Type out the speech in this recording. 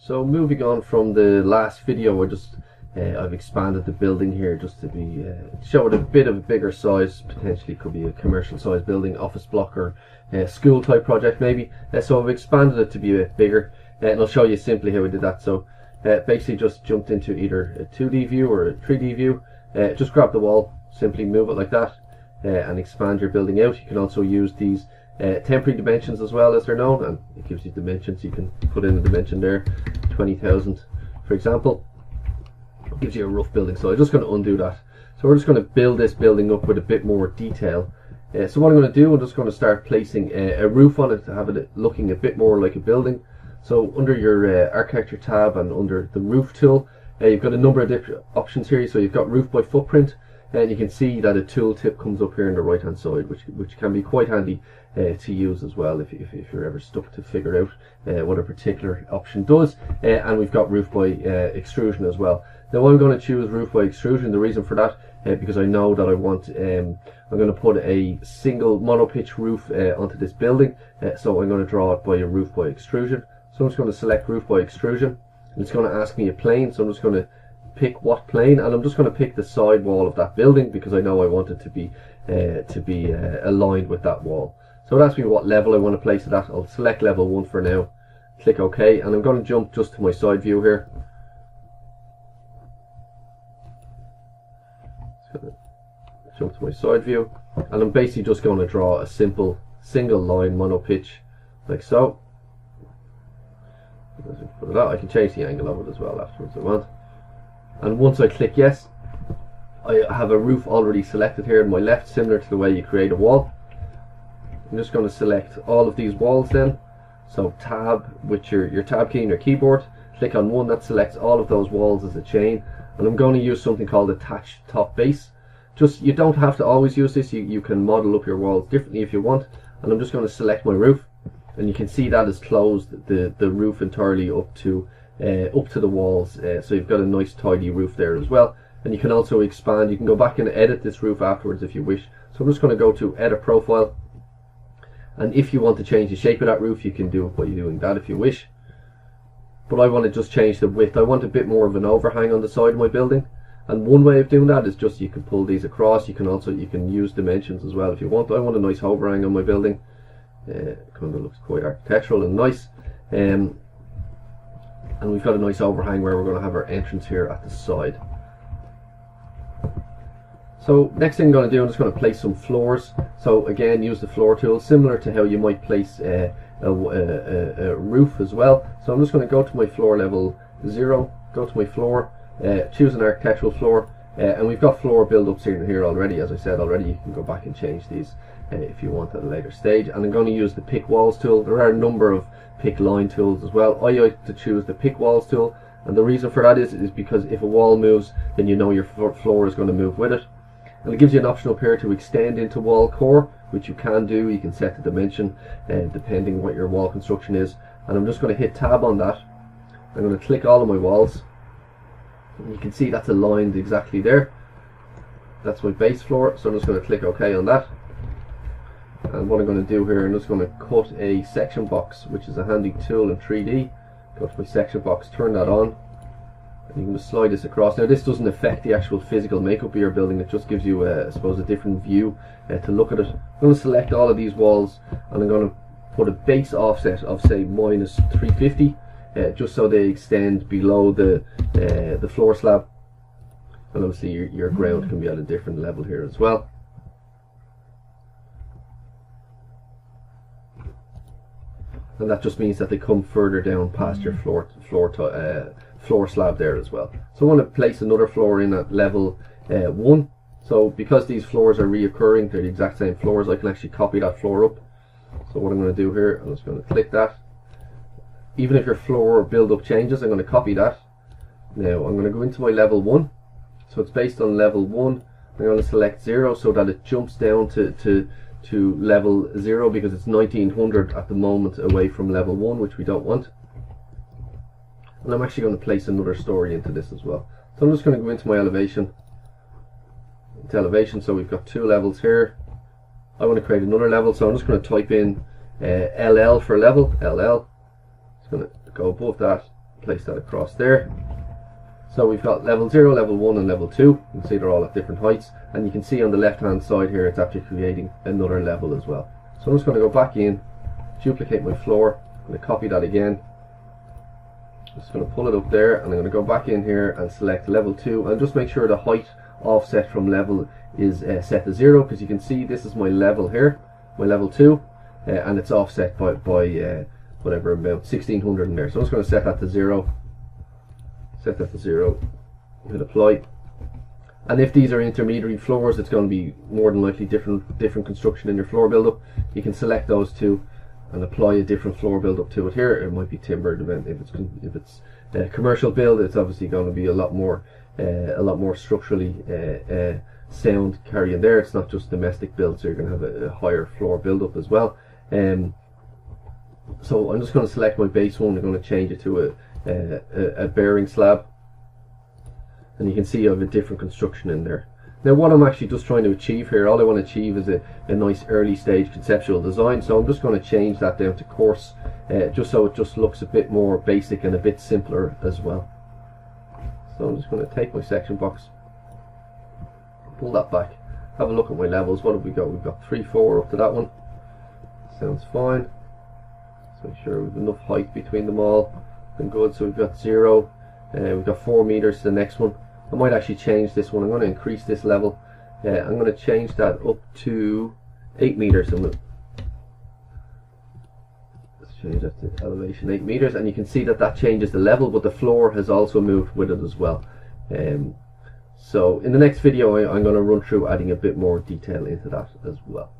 So moving on from the last video, I've expanded the building here just to be show it a bit of a bigger size. Potentially could be a commercial size building, office block, or school type project maybe. So I've expanded it to be a bit bigger, and I'll show you simply how we did that. So basically just jumped into either a 2D view or a 3D view. Just grab the wall, simply move it like that, and expand your building out. You can also use these temporary dimensions as well, as they're known, and it gives you dimensions. You can put in a dimension there, 20,000 for example. It gives you a rough building. So I'm just going to undo that. So we're just going to build this building up with a bit more detail. So what I'm going to do, I'm just going to start placing a roof on it to have it looking a bit more like a building. So under your architecture tab and under the roof tool, you've got a number of different options here. So you've got roof by footprint, and you can see that a tool tip comes up here on the right hand side, which can be quite handy to use as well if you're ever stuck to figure out what a particular option does. And we've got roof by extrusion as well. Now I'm going to choose roof by extrusion. The reason for that because I know that I want I'm going to put a single monopitch roof onto this building, so I'm going to draw it by a roof by extrusion. So I'm just going to select roof by extrusion, and it's going to ask me a plane. So I'm just going to pick what plane, and I'm just going to pick the side wall of that building because I know I want it to be aligned with that wall. So it asks me what level I want to place it at. I'll select level 1 for now, click OK, and I'm going to jump just to my side view here. Jump to my side view, and I'm basically just going to draw a simple single line monopitch like so. Put it out. I can change the angle of it as well afterwards if I want. And once I click yes, I have a roof already selected here on my left, similar to the way you create a wall. I'm just going to select all of these walls then. So tab with your tab key on your keyboard, click on one, that selects all of those walls as a chain, and I'm going to use something called attach top base. You don't have to always use this. You can model up your walls differently if you want. And I'm just going to select my roof, and you can see that has closed the roof entirely up to the walls. So you've got a nice tidy roof there as well. And you can also expand. You can go back and edit this roof afterwards if you wish. So I'm just going to go to edit profile, and if you want to change the shape of that roof, you can do it by doing that if you wish. But I want to just change the width. I want a bit more of an overhang on the side of my building. And one way of doing that is just you can pull these across. You can use dimensions as well if you want. I want a nice overhang on my building. Kind of looks quite architectural and nice. And we've got a nice overhang where we're going to have our entrance here at the side. So next thing I'm going to do, I'm just going to place some floors. So again, use the floor tool, similar to how you might place a roof as well. So I'm just going to go to my floor level 0, go to my floor, choose an architectural floor, and we've got floor build-ups here already. As I said already, you can go back and change these if you want at a later stage. And I'm going to use the pick walls tool. There are a number of pick line tools as well. I like to choose the pick walls tool, and the reason for that is because if a wall moves, then you know your floor is going to move with it. And it gives you an option up here to extend into wall core, which you can do. You can set the dimension depending what your wall construction is. And I'm just going to hit tab on that. I'm going to click all of my walls. And you can see that's aligned exactly there. That's my base floor, so I'm just going to click OK on that. And what I'm going to do here, I'm just going to cut a section box, which is a handy tool in 3D. Go to my section box, turn that on, and you can just slide this across. Now this doesn't affect the actual physical makeup of your building, it just gives you I suppose a different view to look at it. I'm going to select all of these walls, and I'm going to put a base offset of say -350, just so they extend below the floor slab. And obviously your ground can be at a different level here as well. And that just means that they come further down past your floor slab there as well. So I want to place another floor in at level 1. So because these floors are reoccurring, they're the exact same floors, I can actually copy that floor up. So what I'm going to do here, I'm just going to click that. Even if your floor build-up changes, I'm going to copy that. Now I'm going to go into my level 1. So it's based on level 1. I'm going to select 0 so that it jumps down to level 0 because it's 1900 at the moment away from level 1, which we don't want. And I'm actually going to place another story into this as well. So I'm just going to go into my elevation. So we've got 2 levels here. I want to create another level, so I'm just going to type in LL for level, LL. It's going to go above that, place that across there. So we've got level 0, level 1 and level 2. You can see they're all at different heights, and you can see on the left hand side here it's actually creating another level as well. So I'm just going to go back in, duplicate my floor, I'm going to copy that again, I'm just going to pull it up there, and I'm going to go back in here and select level 2 and just make sure the height offset from level is set to 0, because you can see this is my level here, my level 2, and it's offset by whatever, about 1600 in there. So I'm just going to set that to 0. Set that to 0, hit apply, and if these are intermediary floors, it's going to be more than likely different construction in your floor build-up. You can select those two and apply a different floor build-up to it. Here it might be timber. If it's a commercial build, it's obviously going to be a lot more structurally sound carrying there. It's not just domestic build, so you're going to have a higher floor build-up as well. So I'm just going to select my base one. I'm going to change it to a bearing slab, and you can see I have a different construction in there. Now what I'm actually just trying to achieve here, all I want to achieve is a nice early stage conceptual design, so I'm just going to change that down to coarse, just so it just looks a bit more basic and a bit simpler as well. So I'm just going to take my section box, pull that back, have a look at my levels. What have we got? We've got 3, 4 up to that one. Sounds fine. So make sure we've enough height between them all. And good. So we've got 0, we've got 4 meters to the next one. I might actually change this one. I'm going to increase this level. I'm going to change that up to 8 meters. Let's change that to elevation 8 meters, and you can see that that changes the level, but the floor has also moved with it as well. So in the next video I'm going to run through adding a bit more detail into that as well.